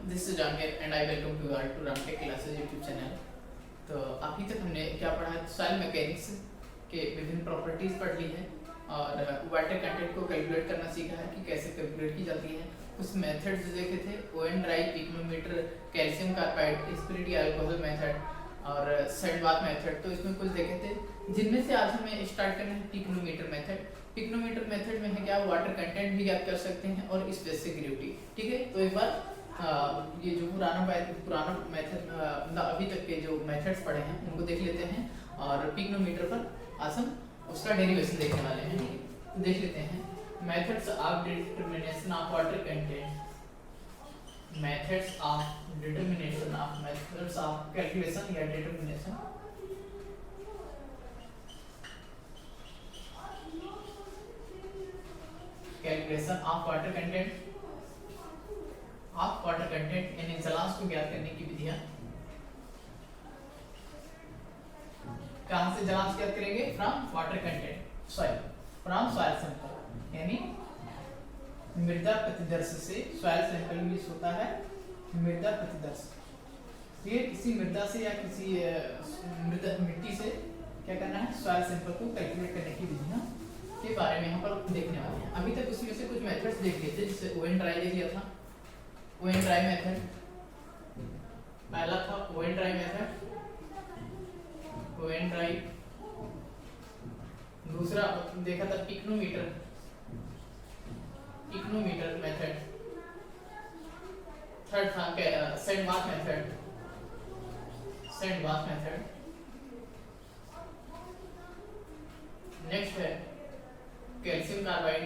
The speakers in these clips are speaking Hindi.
This is Ramkir and I welcome you all to Ramkir Classes YouTube channel. तो अभी तक हमने क्या पढ़ा है, सॉइल मैकेनिक्स के विभिन्न प्रॉपर्टीज पढ़ ली है और वाटर कंटेंट को कैलकुलेट करना सीखा है कि कैसे कैलकुलेट की जाती है। कुछ मेथड्स देखे थे, oven dry, pycnometer, calcium carbide, spirit alcohol method और सैंडबाथ मेथड। तो इसमें कुछ देखे थे, जिनमें से आज हमें स्टार्ट करना है पिकोमीटर मेथड। पिकोमीटर मेथड में है क्या, वाटर कंटेंट भी ज्ञात कर सकते हैं और स्पेसिफिक, ठीक है। तो एक बार ये जो पुराना मेथड अभी तक के जो मेथड्स पढ़े हैं उनको देख लेते हैं और पिकोमीटर पर आज हम उसका डेरिवेशन देखने वाले हैं। तो देख लेते हैं methods of determination of water content, methods of determination of methods of calculation या determination. Calculation of water content यानी जलांश को ज्ञात करने की विधियां। कहां से जलांश ज्ञात करेंगे? From water content soil, from soil sample, यानी मृदा प्रतिदर्श से। सॉइल सैंपल मींस होता है मृदा प्रतिदर्श। ये किसी मृदा से या किसी मिट्टी से क्या करना है, सॉइल सैंपल को कैलकुलेट करने की विधियां के बारे में यहाँ पर देखने वाले हैं। अभी तक उसमें से कुछ मेथड्स देख लिए थे, जिससे ओवन ड्राई देख लिया था, ओवन ड्राई मेथड पहला था। Oven dry method, oven dry. दूसरा देखा था पिकोमीटर मेथड। थर्ड था सैंडबाथ मेथड। नेक्स्ट है calcium carbide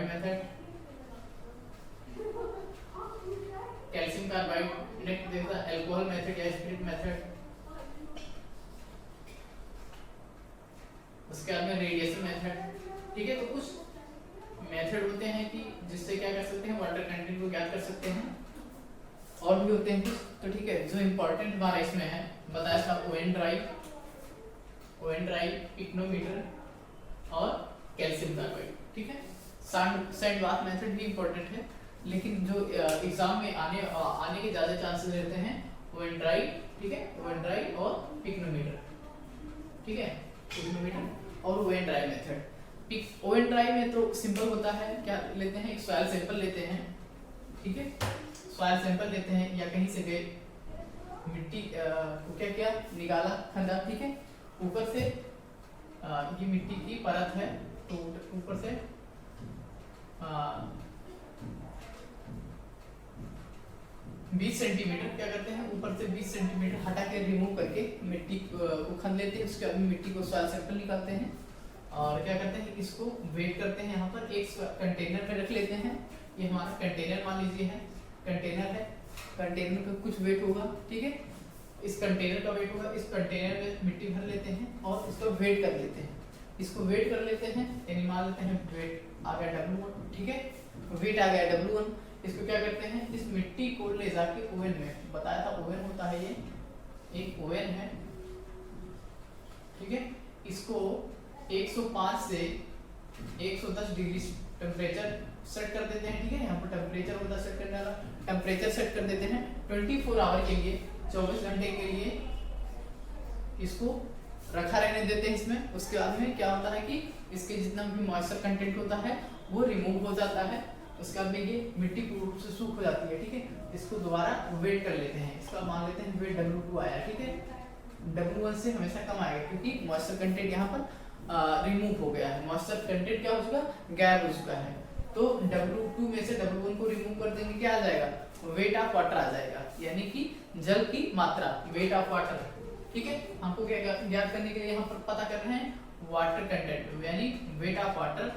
method. Calcium carbide. Next देखा अल्कोहल मेथड या स्पिरिट मेथड। उसके बाद में रेडिएशन मेथड, ठीक है। तो कुछ मेथड होते हैं कि जिससे क्या कर सकते हैं, वाटर कंटेंट को ज्ञात कर सकते हैं। और भी होते हैं कुछ, तो ठीक है। जो इम्पोर्टेंट हमारा इसमें है बताया था ओवन ड्राई, पिकोमीटर और कैल्शियम कार्बाइड, ठीक है। सैंडबाथ मेथड भी इम्पोर्टेंट है, लेकिन जो एग्जाम में आने के ज्यादा चांसेस रहते हैं ओवन ड्राई, ठीक है, ओवन ड्राई और पिकोमीटर, ठीक है, पिकोमीटर और oven dry method. Oven dry में तो सिंपल होता है, क्या लेते हैं, एक सॉइल सैंपल लेते हैं, ठीक है। सॉइल सैंपल लेते हैं या कहीं से गए मिट्टी को क्या निकाला, खंदा, ठीक है। ऊपर से ये मिट्टी की परत है, तो ऊपर से 20 सेंटीमीटर क्या करते हैं, ऊपर से 20 सेंटीमीटर हटा के रिमूव करके मिट्टी को खन लेते हैं। उसके बाद मिट्टी को सॉइल सैंपल निकालते हैं और क्या करते हैं, इसको वेट करते हैं। यहाँ पर एक कंटेनर में रख लेते हैं। ये हमारा कंटेनर मान लीजिए है, कंटेनर है, कंटेनर का कुछ वेट होगा, ठीक है। इस कंटेनर का वेट होगा, इस कंटेनर में मिट्टी भर लेते हैं और इसको वेट कर लेते हैं। इसको वेट कर लेते हैं यानी मान लेते हैं वेट आ गया W1, ठीक है, वेट आ गया W1। इसको क्या करते हैं, इस मिट्टी को ले जाके ओवन में, बताया था ओवन होता है, ये एक ओवन है, ठीक है। इसको 105 से 110 डिग्री टेम्परेचर सेट कर देते हैं, ठीक है। यहाँ पर टेम्परेचर होता है सेट करने वाला, टेम्परेचर सेट कर देते हैं 24 आवर के लिए, 24 घंटे के लिए इसको रखा रहने देते हैं इसमें। उसके बाद में क्या होता है कि इसके जितना भी मॉइस्चर कंटेंट होता है वो रिमूव हो जाता है। उसके बाद में ये मिट्टी पूर्ण रूप से सूख हो जाती है, ठीक है। इसको दोबारा वेट कर लेते हैं, इसका मान लेते हैं वेट W2 आया, ठीक है। W1 से हमेशा कम आएगा क्योंकि मॉइस्चर कंटेंट यहाँ पर रिमूव हो गया है, मॉइस्चर कंटेंट क्या हो चुका, गायब हो चुका है। तो W2 में से W1 को रिमूव कर देंगे, क्या आ जाएगा, वेट ऑफ वाटर आ जाएगा, यानी कि जल की मात्रा, वेट ऑफ वाटर, ठीक है। हमको क्या ज्ञात करने के लिए यहाँ पर पता कर रहे हैं वाटर कंटेंट, यानी weight of water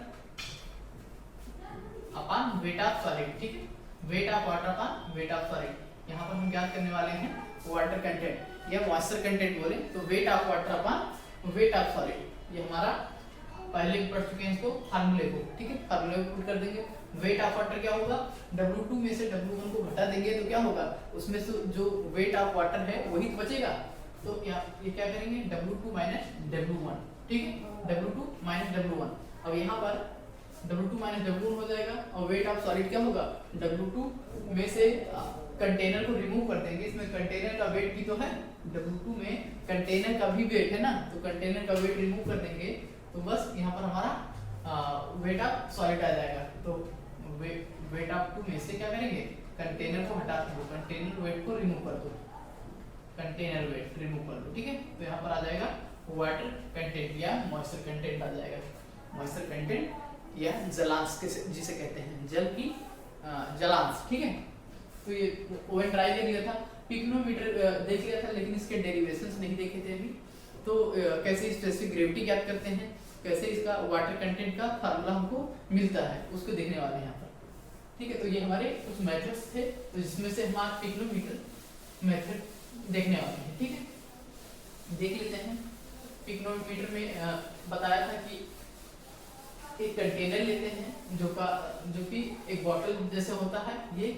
upon weight of solid, ठीक है। Wait of water upon weight of solid. यहाँ पर हम ज्ञात करने वाले हैं वाटर कंटेंट या मॉइस्चर कंटेंट बोले तो weight of water upon weight of solid. ये हमारा पहले पढ़ चुके हैं इसको, फार्मूले को, ठीक है। फार्मूले को पुट कर देंगे। वेट ऑफ वाटर क्या होगा, W2 में से W1 को घटा देंगे तो क्या होगा, उसमें से जो वेट ऑफ वाटर है वही तो बचेगा। तो ये क्या करेंगे, W2 माइनस W1, ठीक है, W2 माइनस W1। अब यहाँ पर W2 माइनस W1 हो जाएगा, और वेट ऑफ सॉलिड क्या होगा, W2 में से कंटेनर को रिमूव कर देंगे, इसमें कंटेनर का वेट भी तो है, W2 में कंटेनर का भी वेट है ना, तो कंटेनर का वेट रिमूव कर देंगे, तो बस यहाँ पर हमारा वेट ऑफ सॉलिड आ जाएगा। तो वेट ऑफ 2 में से क्या करेंगे, कंटेनर को हटा दो, कंटेनर वेट को रिमूव कर दो, कंटेनर वेट रिमूव कर दो, ठीक है। तो यहाँ पर आ जाएगा वाटर कंटेंट या मॉइस्चर कंटेंट आ जाएगा, मॉइस्चर कंटेंट या जलांश जिसे कहते हैं, जल की जलांश, ठीक है। तो ये ओवन ड्राई दे दिया था, पिग्नोमीटर देख लिया था, लेकिन इसके डेरिवेशंस नहीं देखे थे अभी। तो कैसे स्पेसिफिक ग्रेविटी ज्ञात करते हैं, कैसे इसका वाटर कंटेंट का फार्मूला हमको मिलता है, उसको देखने वाले हैं यहाँ पर, ठीक है। तो ये हमारे कुछ मेथड्स थे, तो जिसमें से हम आज पिग्नोमीटर मेथड देखने वाले हैं, ठीक है। देख लेते हैं। पिग्नोमीटर में बताया था कि एक कंटेनर लेते हैं जो कि एक बॉटल जैसे होता है ये,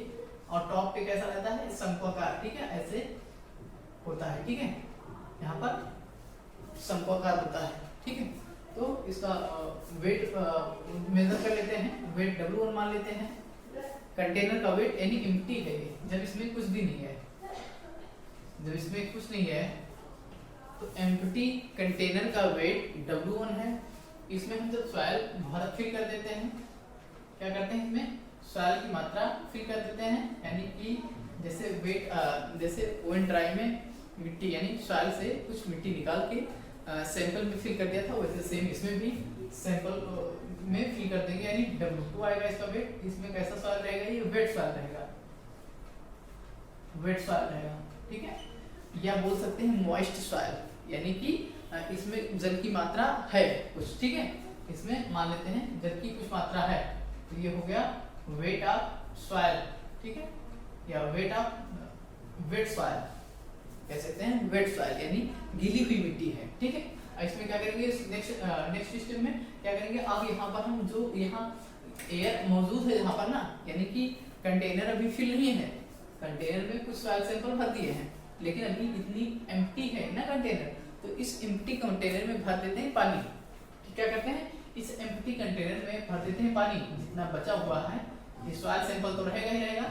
और टॉप पे कैसा रहता है, शंक्वाकार, ठीक है, ऐसे होता है, ठीक है। यहाँ पर शंक्वाकार होता है, ठीक है। तो इसका वेट मेजर कर लेते हैं, वेट W1 मान लेते हैं। कंटेनर का वेट यानी एम्प्टी है ये, जब इसमें कुछ भी नहीं है, जब इसमें कुछ नहीं है तो एम्प्टी कंटेनर का वेट W1 है। इसमें हम जब सॉइल फिल कर देते हैं, क्या करते हैं, इसमें सॉइल की मात्रा फिल कर देते हैं, यानी कि जैसे वेट जैसे ओवन ड्राई में मिट्टी यानी सॉइल से कुछ मिट्टी निकाल के सैंपल में फिल कर दिया था, वैसे सेम इसमें भी सैंपल में फिल कर देंगे, यानी W2 आएगा इसका वेट। इसमें कैसा सॉइल रहेगा, ये वेट सॉइल रहेगा, वेट सॉइल रहेगा, ठीक है। या बोल सकते हैं मॉइस्ट सॉइल, यानी कि इसमें जल की मात्रा है कुछ, ठीक है। इसमें मान लेते हैं जल की कुछ मात्रा है, तो ये हो गया वेट ऑफ सॉइल, ठीक है, या वेट ऑफ वेट सॉइल कह सकते हैं, वेट सॉइल यानी गीली हुई मिट्टी है, ठीक है। इसमें क्या करेंगे, नेक्स्ट स्टेप में क्या करेंगे, अब यहाँ पर हम जो यहाँ एयर मौजूद है यहाँ पर ना, यानी कि कंटेनर अभी फिल नहीं है, कंटेनर में कुछ सॉइल सैंपल भर दिए हैं, लेकिन अभी इतनी एम्प्टी है ना कंटेनर, तो इस एम्प्टी कंटेनर में भर देते हैं पानी। क्या करते हैं, इस एम्प्टी कंटेनर में भर देते हैं पानी, जितना बचा हुआ है, ये सॉइल सैंपल तो रहेगा ही रहेगा,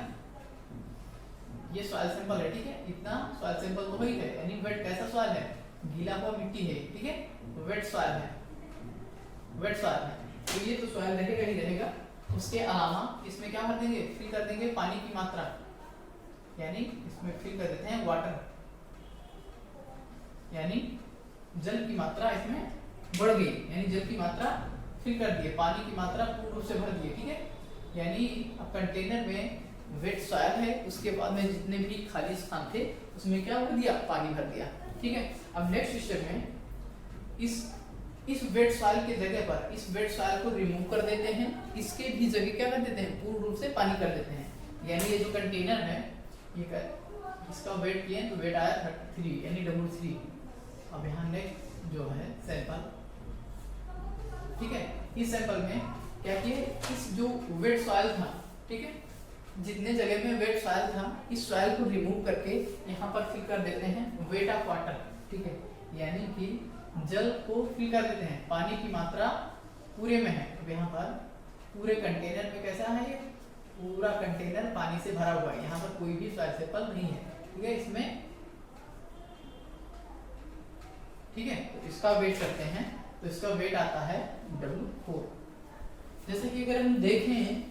ये सॉइल सैंपल है, ठीक है, इतना सॉइल सैंपल तो वही है, यानी वेट कैसा सॉइल है, गीला हुआ मिट्टी है, ठीक है, वेट सॉइल है, वेट सॉइल है, तो ये तो सॉइल रहेगा ही रहेगा। उसके अलावा इसमें क्या कर देंगे, फिल कर देंगे पानी की मात्रा, यानी इसमें फिल कर देते हैं वाटर, यानी जल की मात्रा इसमें बढ़ गई, यानी जल की मात्रा फिल कर दिए, पानी की मात्रा पूर्ण रूप से भर दिए, ठीक है। यानी अब कंटेनर में वेट सॉइल है, उसके बाद में जितने भी खाली स्थान थे उसमें क्या भर दिया, पानी भर दिया, ठीक है। अब नेक्स्ट स्टेप में इस वेट सॉइल के जगह पर इस वेट सॉइल को रिमूव कर देते हैं, इसके भी जगह क्या कर देते हैं, पूर्ण रूप से पानी कर देते हैं। यानी ये जो कंटेनर है, ये इसका वेट किए तो वेट आया 33 यानी W3। अब यहाँ नेक्स्ट जो है सैंपल, ठीक है, इस सैंपल में क्या किए, इस जो वेट सॉइल था, ठीक है, जितने जगह में वेट सॉइल था, इस सॉइल को रिमूव करके यहाँ पर फिल कर देते हैं वेट ऑफ वाटर, ठीक है, यानी कि जल को फिल कर देते हैं, पानी की मात्रा पूरे में है। अब यहाँ पर पूरे कंटेनर में कैसा है, ये पूरा कंटेनर पानी से भरा हुआ है, यहाँ पर कोई भी सॉइल सैंपल नहीं है, ठीक है, इसमें, ठीक है। तो इसका वेट करते हैं, तो इसका वेट आता है W4। जैसे कि अगर हम देखें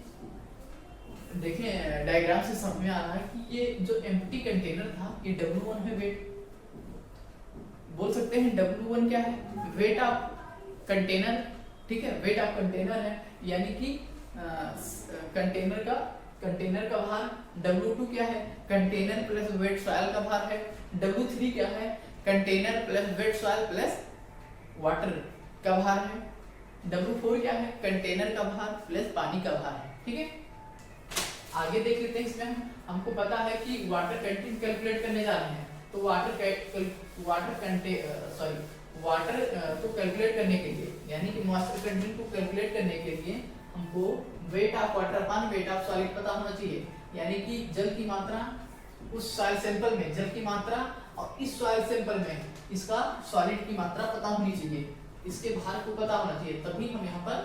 डायग्राम से समझ में आ रहा है कि ये जो एम्प्टी कंटेनर था, ये W1 है, वेट बोल सकते हैं W1 क्या है, वेट ऑफ कंटेनर, ठीक है, वेट ऑफ कंटेनर है, यानी कि कंटेनर का भार। W2 क्या है, कंटेनर प्लस वेट सॉइल का भार है। W3 क्या है, container plus wait soil plus water का भार है। W4 क्या है, कंटेनर का भार प्लस पानी का भार है, ठीक है। आगे देख लेते हैं, इसमें हमको पता है कि वाटर कंटेंट कैलकुलेट करने जा रहे हैं, तो वाटर को कैलकुलेट करने के लिए, यानी कि मॉइस्चर कंटेंट को कैलकुलेट करने के लिए हमको wait of water upon weight of solid पता होना चाहिए, यानी कि जल की मात्रा उस सॉइल सैंपल में, जल की मात्रा, और इस सॉइल सैंपल में इसका सॉलिड की मात्रा पता होनी चाहिए, इसके भार को पता होना चाहिए, तभी हम यहाँ पर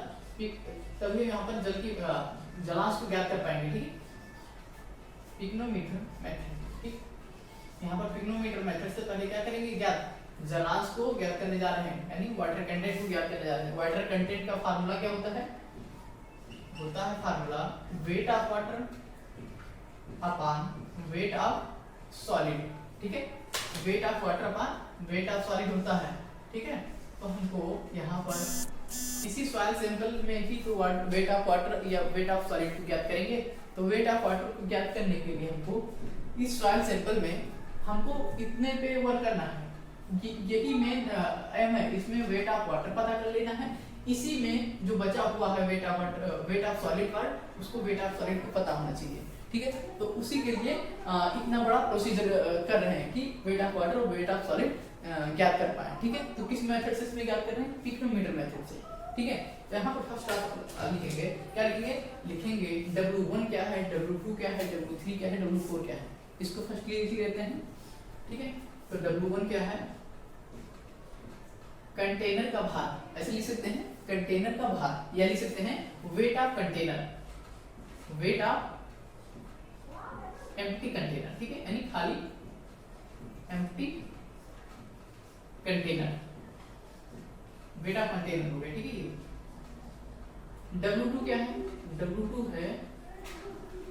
तभी यहाँ पर जल की जलांश को ज्ञात कर पाएंगे। ठीक है, पिग्नोमीटर मेथड। ठीक, यहाँ पर पिग्नोमीटर मेथड से पहले क्या करेंगे, ज्ञात जलांश को ज्ञात करने जा रहे हैं, यानी वाटर कंटेंट को ज्ञात करने जा रहे हैं। वाटर कंटेंट का फार्मूला क्या होता है, formula wait of water upon weight of solid. ठीक है, wait of water upon weight of solid होता है। ठीक है, तो हमको यहाँ पर इसी सॉइल सैंपल में ही तो वेट ऑफ वाटर या वेट ऑफ सॉलिड को ज्ञात करेंगे। तो वेट ऑफ वाटर को ज्ञात करने के लिए हमको इस सॉइल सैंपल में हमको इतने पे वर्क करना है, यही मेन एम है। इसमें वेट ऑफ वाटर पता कर लेना है, इसी में जो बचा हुआ है wait of water, wait of solid part, उसको वेट ऑफ सॉलिड को पता होना चाहिए। ठीक है, तो उसी के लिए इतना बड़ा प्रोसीजर कर रहे हैं कि वेट ऑफ वाटर और वेट ऑफ सॉलिड ज्ञात कर पाए। ठीक है, तो किस मेथड से इसमें ज्ञात कर रहे हैं, पिग्नोमीटर मेथड से। ठीक है, तो यहाँ पर फर्स्ट आप लिखेंगे, क्या लिखेंगे, लिखेंगे W1 क्या है, W2 क्या है, W3 क्या है, W4 क्या है। इसको फर्स्ट लिख लेते हैं। ठीक है, तो W1 क्या है, कंटेनर का भार, ऐसे लिख सकते हैं, कंटेनर का भार, या लिख सकते हैं weight of container, weight of empty container. ठीक है, यानी खाली empty container, weight of container हो गया। ठीक है, W2 क्या है, W2 है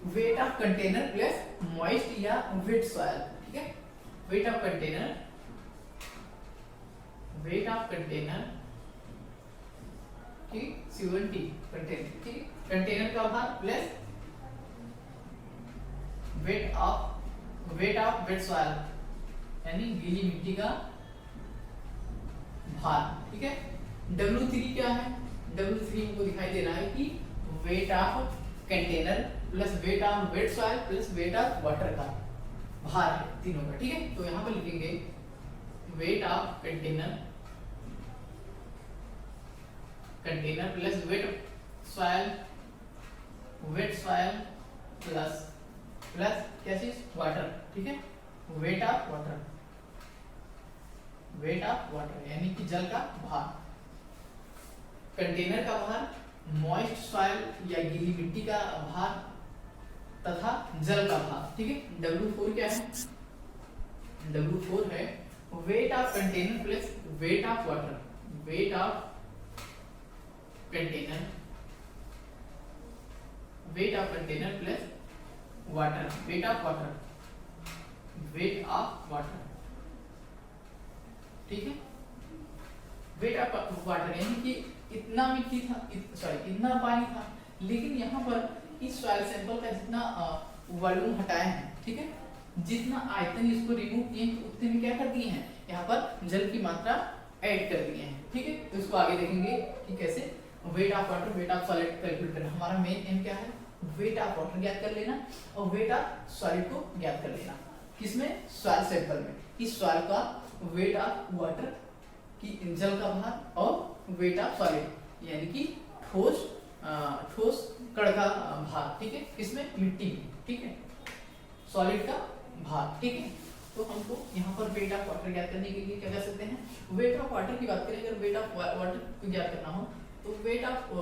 weight of container plus moist या वेट सॉइल। ठीक है, weight of container, weight of container, ठीक, C1T कंटेनर। ठीक, कंटेनर का भार plus weight of weight soil, यानी गीली मिट्टी का भार। ठीक है, W3 क्या है, W3 को दिखाई दे रहा है कि weight of container plus weight of weight soil plus wait of water का भार है, तीनों का। ठीक है, तो यहाँ पर लिखेंगे weight of container, container plus wait soil plus क्या चीज, वाटर। ठीक है, wait of water, wait of water यानी कि जल का भार, कंटेनर का भार, मॉइस्ट सॉइल या गीली मिट्टी का भार तथा जल का भार। ठीक है, W4 क्या है, W4 है weight of container plus wait of water, weight of container, weight of container plus water, wait of water, wait of water. ठीक है, वेट ऑफ वाटर यानी कि इतना मिट्टी था, इतना पानी था, लेकिन यहाँ पर इस सॉइल सैंपल का जितना वॉल्यूम हटाए हैं, ठीक है, जितना आयतन इसको रिमूव किए हैं, उतने में क्या कर दिए हैं, यहाँ पर जल की मात्रा ऐड कर दिए हैं। ठीक है, तो इसको आगे देखेंगे कि कैसे wait of water, wait of solid calculate करना। हमारा मेन एम क्या है, वेट ऑफ वाटर ज्ञात कर लेना और वेट ऑफ सॉलिड को ज्ञात कर लेना। किसमें, सॉइल सैंपल में। इस सॉइल का वेट ऑफ वाटर की जल का भार और वेट ऑफ सॉलिड यानी कि ठोस कण का भार। ठीक है, किसमें, मिट्टी में। ठीक है, सॉलिड का भार। ठीक है, तो हमको यहाँ पर वेट ऑफ वाटर ज्ञात करने के लिए क्या कर सकते हैं, वेट ऑफ वाटर की बात करें, अगर वेट ऑफ वाटर को ज्ञात करना हो तो वेट ऑफ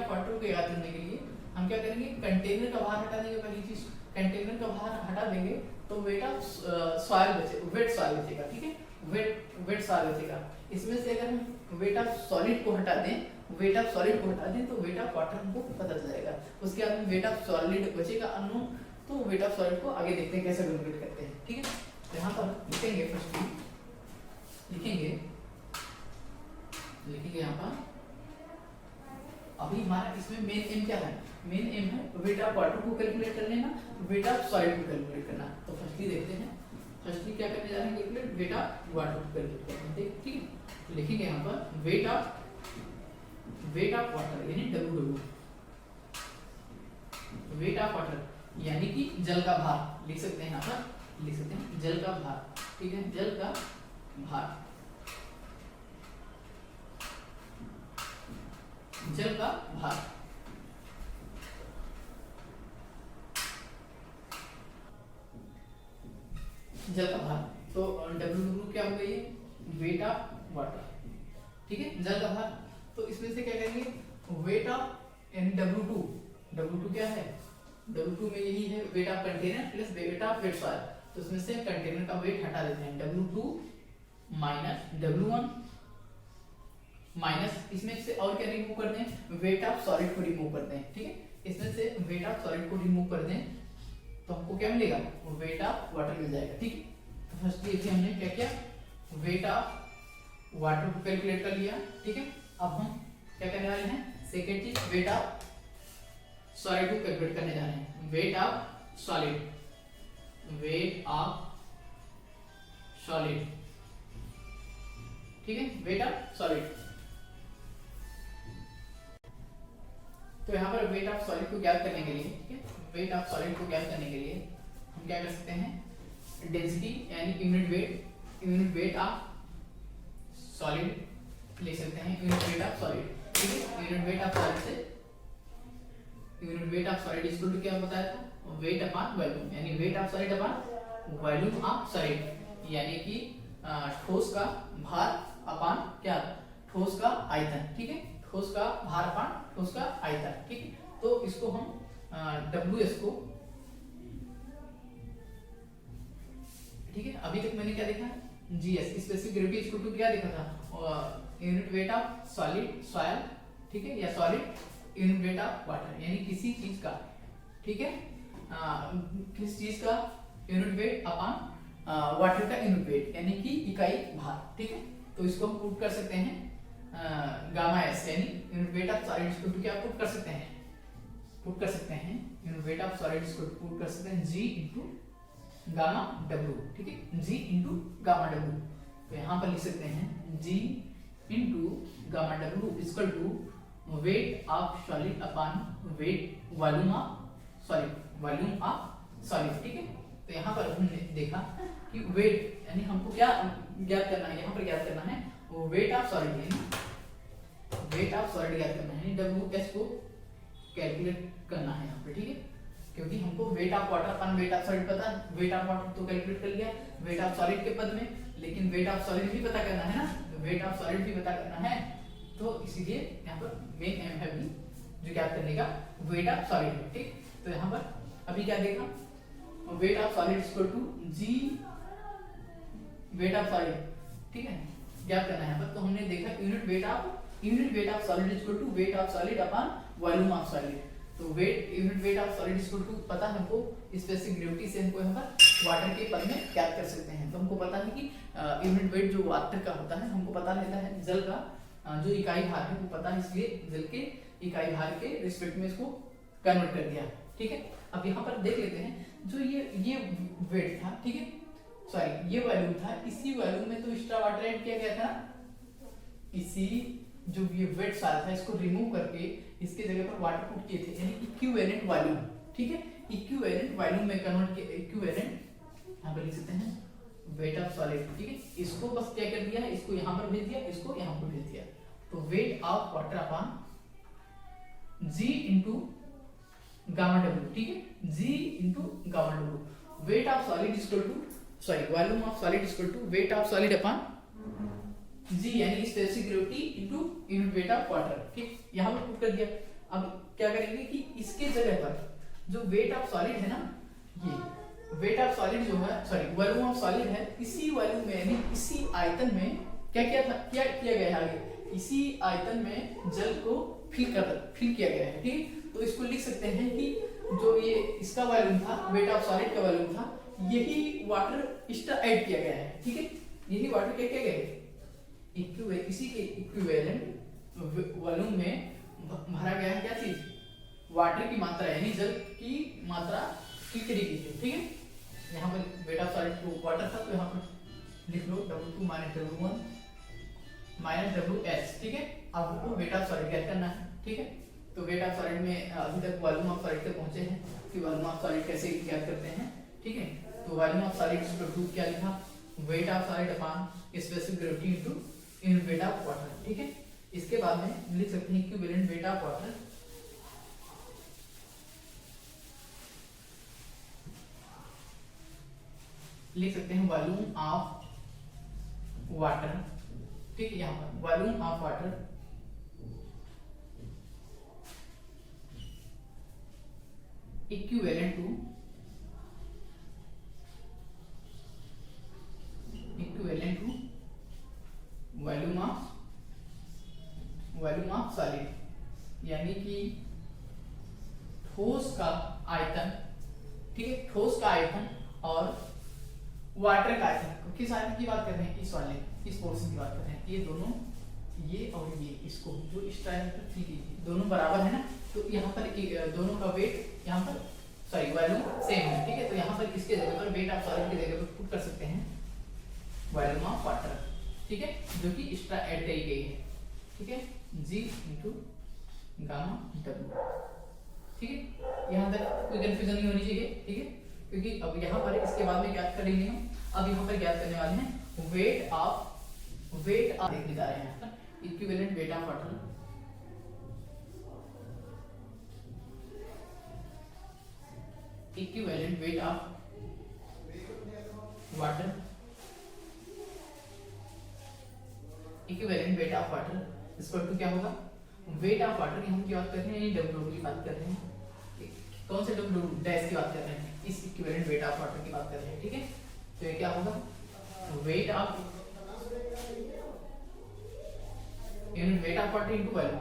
वाटर को ज्ञात करने के लिए हम क्या करेंगे, कंटेनर का भार हटा देंगे। पहली चीज, कंटेनर का भार हटा देंगे तो वेट ऑफ सॉइल बचेगा, वेट सॉइल बचेगा। ठीक है, वेट सॉइल बचेगा। इसमें से अगर हम वेट ऑफ सॉलिड को हटा दें, वेट ऑफ सॉलिड को हटा दें तो वेट ऑफ वाटर हमको पता चल जाएगा। उसके बाद में वेट ऑफ सॉलिड बचेगा अननोन, तो वेट ऑफ सॉलिड को आगे देखते हैं कैसे कैलकुलेट करते हैं। ठीक है, तो यहाँ पर लिखेंगे, फर्स्ट लिखेंगे यहाँ पर अभी हमारा इसमें मेन एम क्या है, मेन एम है वेट ऑफ वाटर को कैलकुलेट कर लेना, वेट ऑफ सॉलिड को कैलकुलेट करना। तो फर्स्टली देखते हैं, फर्स्टली क्या करने जा रहे हैं, कैलकुलेट वेट ऑफ वाटर को कैलकुलेट करते हैं। ठीक है, तो लिखेंगे यहाँ पर वेट ऑफ वाटर यानी W, वेट ऑफ वाटर यानी कि जल का भार लिख सकते हैं, यहाँ पर लिख सकते हैं जल का भार। ठीक है, जल का भार, जल का भार। जल का भार, तो W क्या हो गई, वेट ऑफ वाटर। ठीक है, जल का भार। तो इसमें से क्या करेंगे, वेट ऑफ यानी W2 क्या है, W2 में यही है weight of container plus weight of weight soil, तो उसमें से कंटेनर का वेट हटा देते हैं, W2 माइनस W1 माइनस इसमें से और क्या रिमूव करते हैं, वेट ऑफ सॉलिड को रिमूव करते हैं, ठीक है, इसमें से वेट ऑफ सॉलिड को रिमूव कर दें तो हमको क्या मिलेगा, वेट ऑफ वाटर मिल जाएगा, ठीक है। तो फर्स्ट ये हमने क्या किया, वेट ऑफ वाटर को कैलकुलेट कर लिया, ठीक है। अब हम क्या करने वाले हैं, सेकेंड चीज वेट ऑफ सॉलिड को कैलकुलेट करने जा रहे हैं, वेट ऑफ सॉलिड ठीक है, वेट ऑफ सॉलिड। तो यहाँ पर वेट ऑफ सॉलिड को ज्ञात करने के लिए, ठीक है, वेट ऑफ सॉलिड को ज्ञात करने के लिए हम क्या कर सकते हैं, डेंसिटी यानी यूनिट वेट ऑफ सॉलिड ले सकते हैं, यूनिट वेट ऑफ सॉलिड, ठीक है। यूनिट वेट ऑफ सॉलिड से unit weight of solid equal to क्या बताया था, वेट अपॉन वॉल्यूम, यानी weight of solid upon volume of solid, यानी कि ठोस का भार अपॉन क्या, ठोस का आयतन, ठीक है, ठोस का भार अपॉन ठोस का आयतन, ठीक है। तो इसको हम WS को, ठीक है, अभी तक मैंने क्या देखा, GS specific gravity equal to क्या देखा था, unit weight of solid soil, ठीक है, या solid unit weight of water, यानी किसी चीज का, ठीक है, किस चीज का यूनिट वेट अपॉन वाटर का यूनिट वेट, यानी कि इकाई भार, ठीक है। तो इसको हम पुट कर सकते हैं गामा S, यानी unit weight of solid equal to क्या पुट कर सकते हैं, unit weight of solid equal to put कर सकते हैं G इंटू गामा W, ठीक है, G इंटू गामा W। तो यहाँ पर लिख सकते हैं G into gamma W equal to weight of solid upon weight volume of solid, ठीक है। तो यहाँ पर हमने देखा कि वेट यानी हमको क्या ज्ञात करना है, यहाँ पर ज्ञात करना है वो वेट ऑफ सॉलिड, यानी वेट ऑफ सॉलिड ज्ञात करना है, WS को कैलकुलेट करना है यहाँ पे, ठीक है, क्योंकि हमको wait of water upon wait of solid पता है, वेट ऑफ वाटर तो कैलकुलेट कर लिया वेट ऑफ सॉलिड के पद में, लेकिन वेट ऑफ सॉलिड भी पता करना है ना, तो वेट ऑफ सॉलिड भी पता करना है, तो इसीलिए यहाँ पर मेन एम है भी जो ज्ञात करने का वेट ऑफ सॉलिड है, ठीक। तो यहाँ पर अभी क्या देखा, weight of solid equal to G weight of solid, ठीक है, ज्ञात करना है यहाँ पर। तो हमने देखा unit weight of solid equal to weight of solid upon volume of solid, तो unit weight of solid equal to पता है हमको, स्पेसिफिक ग्रेविटी से हमको यहाँ पर वाटर के पद में ज्ञात कर सकते हैं। तो हमको पता है कि यूनिट वेट जो वाटर का होता है हमको पता रहता है, जल का जो इकाई भार है वो पता है, इसलिए जल के इकाई भार के रिस्पेक्ट में इसको कन्वर्ट कर दिया, ठीक है। अब यहाँ पर देख लेते हैं जो ये वेट था, ठीक है, सॉरी ये वॉल्यूम था, इसी वॉल्यूम में तो एक्स्ट्रा वाटर ऐड किया गया था, इसी जो ये वेट सारा था इसको रिमूव करके इसके जगह पर वाटर पुट किए थे, यानी इक्विवेलेंट वॉल्यूम, ठीक है, इक्विवेलेंट वॉल्यूम में कन्वर्ट किया, इक्विवेलेंट यहाँ पर लिख सकते हैं वेट ऑफ सॉलिड, ठीक है, इसको बस क्या कर दिया है, इसको यहाँ पर भेज दिया, इसको यहाँ पर भेज दिया, तो weight of water upon G into gamma W, ठीक है, G into gamma W, weight of solid equal to sorry volume of solid equal to weight of solid upon G यानी specific gravity into unit weight of water, ठीक, यहां पर पुट कर दिया। अब क्या करेंगे कि इसके जगह पर जो वेट ऑफ सॉलिड है ना, ये वेट ऑफ सॉलिड जो है सॉरी वॉल्यूम ऑफ सॉलिड है, इसी वॉल्यूम में यानी इसी आयतन में क्या किया गया है, आगे इसी आयतन में जल को फिल किया गया है, ठीक। तो इसको लिख सकते हैं कि जो ये इसका वॉल्यूम था, वेट ऑफ सॉलिड का वॉल्यूम था, यही वाटर एक्स्ट्रा ऐड किया गया है, ठीक है, यही वाटर क्या किया गया है, इसी के इक्विवेलेंट वॉल्यूम में भरा गया है क्या चीज, वाटर की मात्रा, यानी जल की मात्रा की तरीके से, ठीक है। यहाँ पर वेट ऑफ सॉलिड को वाटर था, तो यहाँ पर लिख लो W2 minus W1 minus WS, ठीक है। अब आपको वेट ऑफ सॉलिड ज्ञात करना है, ठीक है। तो वेट ऑफ सॉलिड में अभी तक वॉल्यूम ऑफ सॉलिड तक पहुंचे हैं कि वॉल्यूम ऑफ सॉलिड कैसे ज्ञात करते हैं, ठीक है। तो volume of solid equal to क्या लिखा, weight of solid upon specific gravity into unit weight of water, ठीक है। इसके बाद में लिख सकते हैं इक्विवेलेंट वेट ऑफ वाटर लिख सकते हैं वॉल्यूम ऑफ वाटर, ठीक है, यहाँ पर volume of water equivalent to volume of solid, यानी कि ठोस का आयतन, ठीक है, ठोस का आयतन और वाटर का आयतन। किस आयतन की बात कर रहे हैं? इस वाले, इस पोर्शन की बात कर रहे हैं। ये दोनों, ये और ये, इसको जो इस ट्रायंगल की दोनों बराबर है ना, तो यहाँ पर दोनों का वेट, यहाँ पर सॉरी वॉल्यूम सेम है, ठीक है। तो यहाँ पर इसके जगह पर वेट ऑफ सॉलिड की जगह पर पुट कर सकते हैं वॉल्यूम ऑफ वाटर, ठीक है, जो कि एक्स्ट्रा ऐड करी गई है, ठीक है, G इंटू गामा W, ठीक है। यहाँ तक कोई कंफ्यूजन नहीं होनी चाहिए, ठीक है, क्योंकि अब यहाँ पर इसके बाद में ज्ञात करेंगे हम। अब यहाँ पर ज्ञात करने वाले हैं वेट ऑफ देखने जा रहे हैं यहाँ पर equivalent weight of water, equivalent weight of water, equivalent weight of water equal to क्या होगा? वेट ऑफ वाटर की हम क्या बात कर रहे हैं? डब्ल्यू की बात कर रहे हैं। कौन से डब्ल्यू डैश की बात कर रहे हैं? इस इक्विवेलेंट वेट ऑफ वाटर की बात कर रहे हैं, ठीक है। तो ये क्या होगा? Weight of unit weight of water into volume,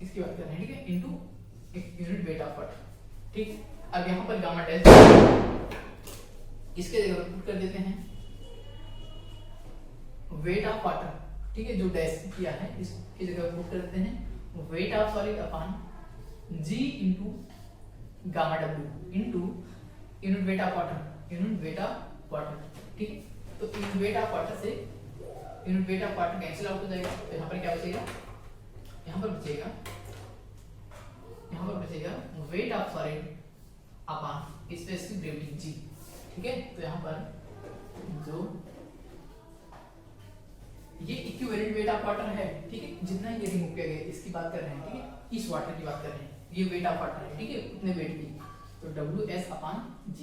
इसकी बात कर रहे हैं, ठीक है, into unit weight of water, ठीक। अब यहाँ पर गामा डैश इसके जगह पुट कर देते हैं वेट ऑफ वाटर, ठीक है, जो डैश किया है इसकी जगह पुट कर देते हैं wait of solid upon G into gamma W into unit weight of water, unit weight of water, ठीक। तो यूनिट वेट ऑफ वाटर से unit weight of water cancel out हो जाएगा। तो यहाँ पर क्या बचेगा? यहाँ पर बचेगा wait of solid upon specific gravity G, ठीक है। तो यहाँ पर जो ये इक्विवेलेंट वेट ऑफ वाटर है, ठीक है, जितना ये रिमूव किया गया इसकी बात कर रहे हैं, ठीक है, इस वाटर की बात कर रहे हैं, ये वेट ऑफ वाटर है, ठीक है, उतने वेट की, तो WS अपॉन G,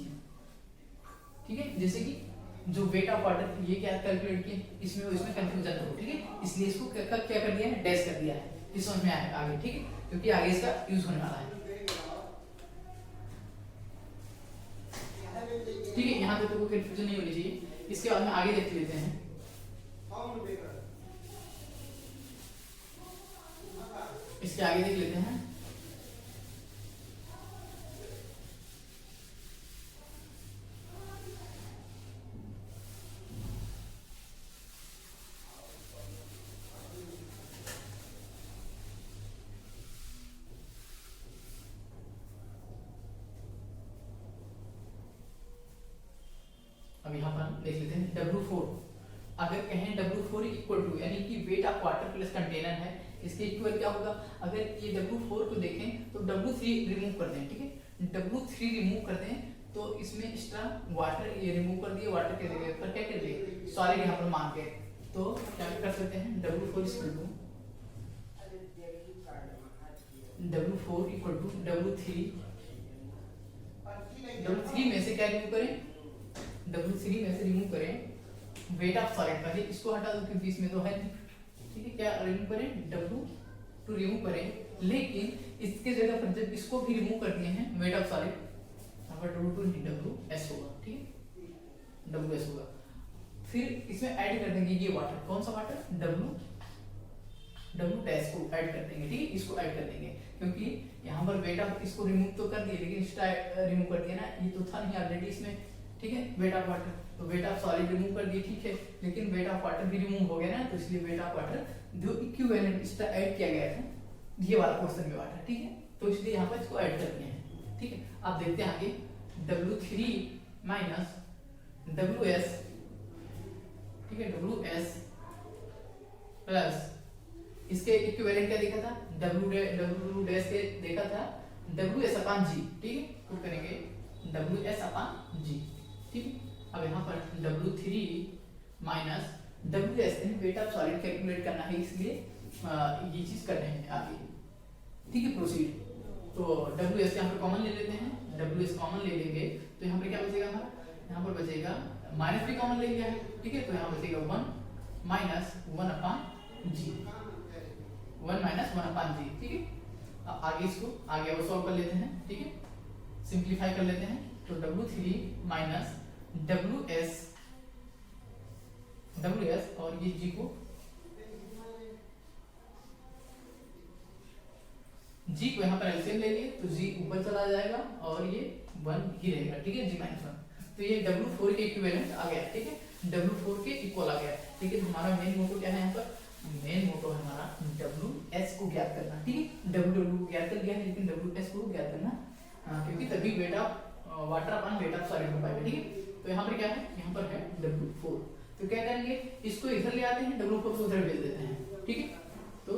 ठीक है। जैसे कि जो वेट ऑफ वाटर ये क्या कैलकुलेट किए, इसमें कंफ्यूजन हो, ठीक है, इसलिए इसको क्या कर दिया है? डैश कर दिया है, इस समझ में आएगा आगे, ठीक है, क्योंकि आगे इसका यूज होने वाला है, ठीक है। यहाँ पे तो कोई कंफ्यूजन नहीं होनी चाहिए। इसके बाद में आगे देख लेते हैं, इसके आगे देख लेते हैं अब यहाँ पर देख लेते हैं W4। अगर कहें W4 इक्वल टू, यानी कि wait of water plus container है, इसके इक्वल क्या होगा? अगर ये W4 को देखें तो W3 रिमूव कर दें, ठीक है, W3 रिमूव कर दें तो इसमें एक्स्ट्रा वाटर ये रिमूव कर दिए, वाटर के जगह पर क्या कर दिए? सॉलिड यहाँ पर मान के, तो क्या कर सकते हैं? W4 इक्वल टू W3 में से क्या रिमूव करें? W3 में से रिमूव करें वेट ऑफ सॉलिड, पहले इसको हटा दो क्योंकि इसमें तो है नहीं, ठीक है। क्या रिमूव करें? W2 रिमूव करें, लेकिन इसके जगह पर जब इसको भी रिमूव कर दिए हैं वेट ऑफ सॉलिड, यहाँ पर W2 नहीं WS होगा, ठीक है, WS होगा। फिर इसमें ऐड कर देंगे ये वाटर, कौन सा वाटर? W डैश को ऐड कर देंगे, ठीक है, इसको ऐड कर देंगे, क्योंकि यहाँ पर वेट ऑफ इसको रिमूव तो कर दिए, लेकिन इसका रिमूव कर दिया ना, ये तो था नहीं ऑलरेडी इसमें, ठीक है, वेट ऑफ वाटर, तो वेट ऑफ सॉलिड रिमूव कर दिए, ठीक है, लेकिन वेट ऑफ वाटर भी रिमूव हो गया ना, तो इसलिए वेट ऑफ वाटर जो इक्विवेलेंट इसका ऐड किया गया था ये वाला पोर्शन में वाटर, ठीक है, तो इसलिए यहाँ पर इसको ऐड कर दिए हैं, ठीक है। आप देखते हैं आगे W3 माइनस WS, ठीक है, WS प्लस इसके इक्विवेलेंट क्या देखा था? W डैश के देखा था WS अपॉन G, ठीक है, पुट करेंगे WS अपॉन G, ठीक है। अब यहाँ पर W3 minus WS wait of solid calculate करना है, इसलिए ये चीज कर रहे हैं आगे, ठीक है, प्रोसीड। तो WS यहाँ पर कॉमन ले लेते हैं, WS कॉमन ले लेंगे तो यहाँ पर क्या बचेगा हमारा? यहाँ पर बचेगा माइनस भी कॉमन ले लिया है, ठीक है, तो यहाँ बचेगा 1 minus 1 upon G, 1 minus 1 upon G, ठीक है। अब आगे इसको आगे और सॉल्व कर लेते हैं, ठीक है, सिंप्लीफाई कर लेते हैं। तो W3 माइनस WS और ये G को यहाँ पर एलसीएम ले लिए तो G ऊपर चला जाएगा और ये 1 ही रहेगा, ठीक है, G माइनस 1। तो ये W4 के इक्विवेलेंट आ गया, ठीक है, W4 के इक्वल आ गया, ठीक है। तो हमारा मेन मोटो क्या है यहाँ पर, मेन मोटो है हमारा WS को ज्ञात करना, ठीक है। W को ज्ञात कर दिया है लेकिन WS को ज्ञात करना, क्योंकि तभी wait of water upon weight of solid हो पाएगा, ठीक है। तो यहाँ पर क्या है, यहाँ पर है W4। तो क्या करेंगे, इसको इधर ले आते हैं, W4 को उधर भेज देते हैं, ठीक है। तो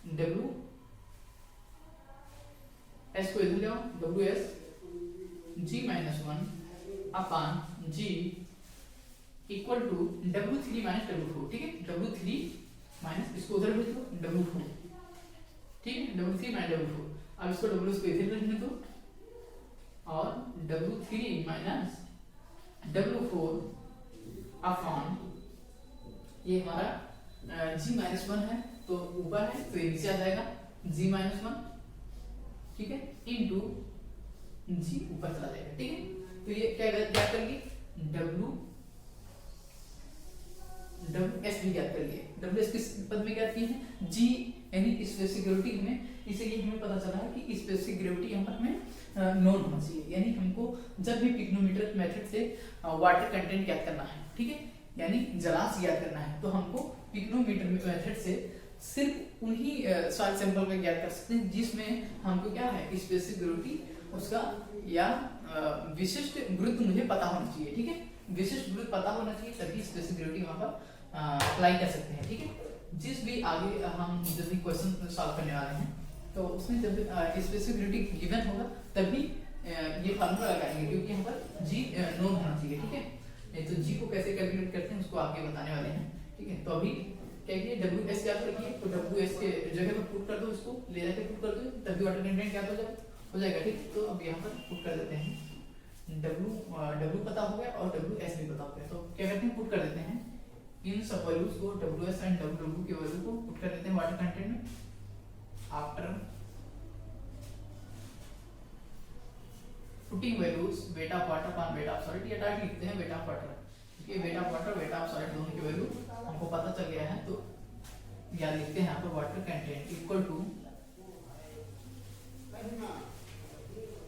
WS को इधर ले आओ, WS G minus 1 upon G equal to W3 minus W4, ठीक है। W3 माइनस इसको उधर भेज दो W4, ठीक है, W3 माइनस W4। अब इसको WS को इधर रखने दो और W3 माइनस W4 अपॉन ये हमारा G माइनस 1 है तो ऊपर है तो ये नीचे आ जाएगा G माइनस 1, ठीक है, इनटू G ऊपर चला जाएगा, ठीक है। तो ये क्या कर लिए, WS भी ज्ञात कर लिए। WS किस पद में ज्ञात किए हैं, G यानी स्पेसिफिक ग्रेविटी में, इसलिए हमें पता चला है कि स्पेसिफिक ग्रेविटी यहाँ पर हमें नोन होना चाहिए, यानी हमको जब भी पिग्नोमीटर मेथड से वाटर कंटेंट ज्ञात करना है, ठीक है, यानी जलांश ज्ञात करना है, तो हमको पिग्नोमीटर मेथड से सिर्फ उन्हीं सॉइल सैंपल का ज्ञात कर सकते हैं जिसमें हमको क्या है, स्पेसिफिक ग्रेविटी उसका या विशिष्ट गुरुत्व मुझे पता होना चाहिए, ठीक है, विशिष्ट गुरुत्व पता होना चाहिए तभी स्पेसिफिक ग्रेविटी वहां पर अप्लाई कर सकते हैं, ठीक है। जिस भी आगे हम जब भी क्वेश्चन सॉल्व करने वाले हैं तो उसमें जब स्पेसिफिक ग्रेविटी गिवन होगा तभी ये फार्मूला लगाएंगे, क्योंकि यहाँ पर G नोन होना चाहिए, ठीक है। नहीं तो G को कैसे कैलकुलेट करते हैं उसको आगे बताने वाले हैं, ठीक है। तो अभी क्या किए, WS ज्ञात करिए, तो WS के जगह पर पुट कर दो, इसको ले जाके पुट कर दो तभी वाटर कंटेंट ज्ञात हो जाएगा, ठीक है। तो अब यहाँ पर पुट कर देते हैं, W पता हो गया और WS भी पता हो गया, तो क्या करते हैं, पुट कर देते हैं इन सब वैल्यूज को, WS एंड W की वैल्यू को पुट कर देते हैं वाटर कंटेंट में। After putting values wait of water upon weight of solid, या डायरेक्ट लिखते हैं वेट ऑफ वाटर, क्योंकि wait of water weight of solid दोनों की वैल्यू हमको पता चल गया है, तो या लिखते हैं यहाँ पर वाटर कंटेंट इक्वल टू,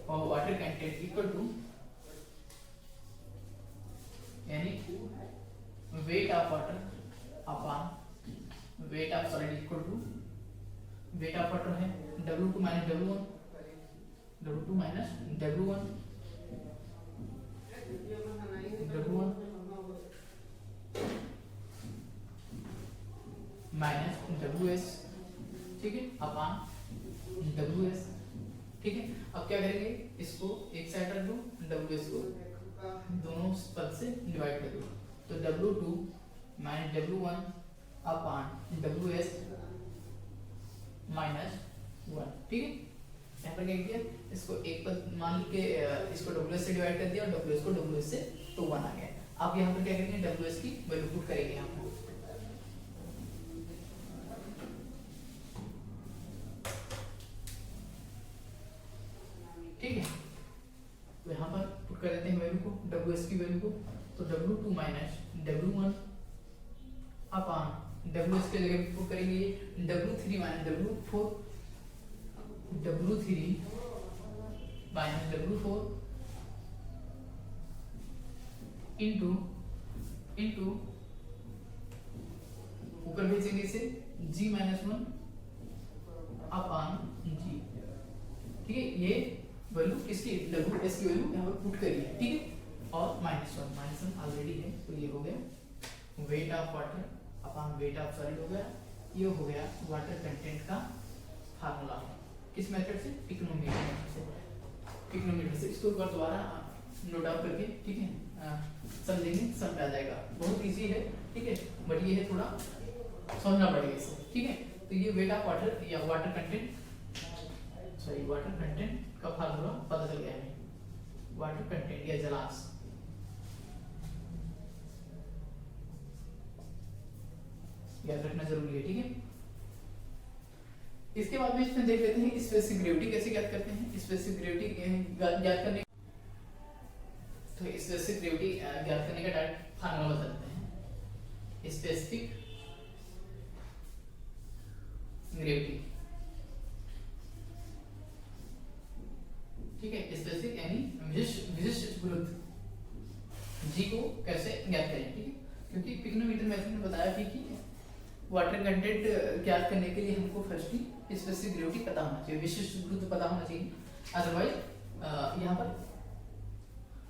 और वाटर कंटेंट इक्वल टू यानी weight of water upon weight of solid equal to weight of water है W2 minus W1, W2 minus W1 minus WS, ठीक है, अपॉन WS, ठीक है। अब क्या करेंगे, इसको एक साइड रख दो, WS को दोनों पद से डिवाइड कर दो, तो W2 minus W1 upon WS minus 1, ठीक है। यहाँ पर क्या किया, इसको एक पद मान के इसको WS से डिवाइड कर दिया और WS को WS से तो 1 आ गया। अब यहाँ पर क्या करेंगे, WS की वैल्यू पुट करेंगे यहाँ पर, ठीक है। तो यहाँ पर पुट कर देते हैं वैल्यू को, WS की वैल्यू को, तो W2 minus W1 upon WS के जगह पुट करेंगे W3 minus W4, W3 minus W4 into ऊपर भेजेंगे इसे G माइनस 1 अपॉन G, ठीक है। ये वैल्यू किसकी, WS की वैल्यू यहाँ पर पुट करिए, ठीक है, और माइनस 1 ऑलरेडी है, तो ये हो गया wait of water upon weight of solid हो गया, ये हो गया वाटर कंटेंट का फार्मूला, किस मेथड से, पिग्नोमीटर से। इसको एक बार दोबारा नोट डाउन करके, ठीक है, समझेंगे, समझ आ जाएगा, बहुत इजी है, ठीक है, बट ये है थोड़ा समझना पड़ेगा इसे, ठीक है। तो ये वेट ऑफ वाटर या वाटर कंटेंट का फार्मूला पता चल गया है, वाटर कंटेंट या जलांश, याद रखना जरूरी है, ठीक है। इसके बाद में इसमें देख लेते हैं स्पेसिफिक ग्रेविटी कैसे ज्ञात करते हैं। स्पेसिफिक ग्रेविटी ज्ञात करने तो स्पेसिफिक ग्रेविटी ज्ञात करने का डायरेक्ट फार्मूला बता देते हैं। स्पेसिफिक ग्रेविटी, ठीक है, स्पेसिफिक यानी विशिष्ट गुरुत्व जी को कैसे ज्ञात करें, ठीक है, क्योंकि पिग्नोमीटर मेथड में बताया थी कि वाटर कंटेंट ज्ञात करने के लिए हमको फर्स्ट ही स्पेसिफिक ग्रेविटी पता होना चाहिए, विशिष्ट गुरुत्व पता होना चाहिए, अदरवाइज यहाँ पर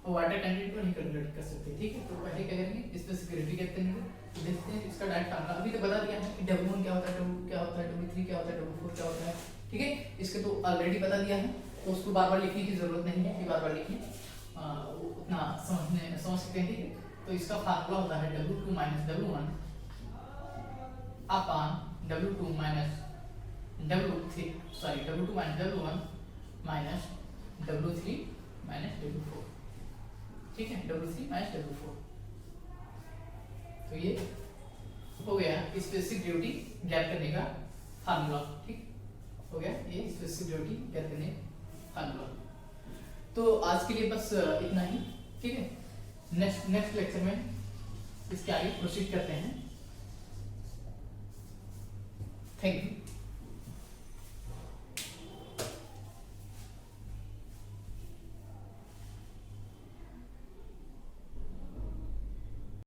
वाटर कंटेंट को नहीं कैलकुलेट कर सकते, ठीक है। तो पहले क्या करेंगे, स्पेसिफिक ग्रेविटी ज्ञात करेंगे। तो देखते हैं इसका डायरेक्ट फार्मूला अभी तो बता दिया है कि W1 क्या होता है, W2 क्या होता है, W3 क्या होता है, W4 क्या होता है, ठीक है, इसके तो ऑलरेडी बता दिया है, तो उसको बार बार लिखने की जरूरत नहीं है कि बार बार लिखें, उतना समझ सकते हैं, ठीक है। तो इसका फार्मूला होता है W2 minus W1 upon W2 minus W3 sorry W2 minus W1 minus W3 minus W4, ठीक है, W3 माइनस W4। तो ये हो गया स्पेसिफिक ग्रेविटी ज्ञात करने का फार्मूला, ठीक हो गया ये स्पेसिफिक ग्रेविटी ज्ञात करने का फार्मूला। तो आज के लिए बस इतना ही, ठीक है। नेक्स्ट लेक्चर में इसके आगे प्रोसीड करते हैं। Thank you.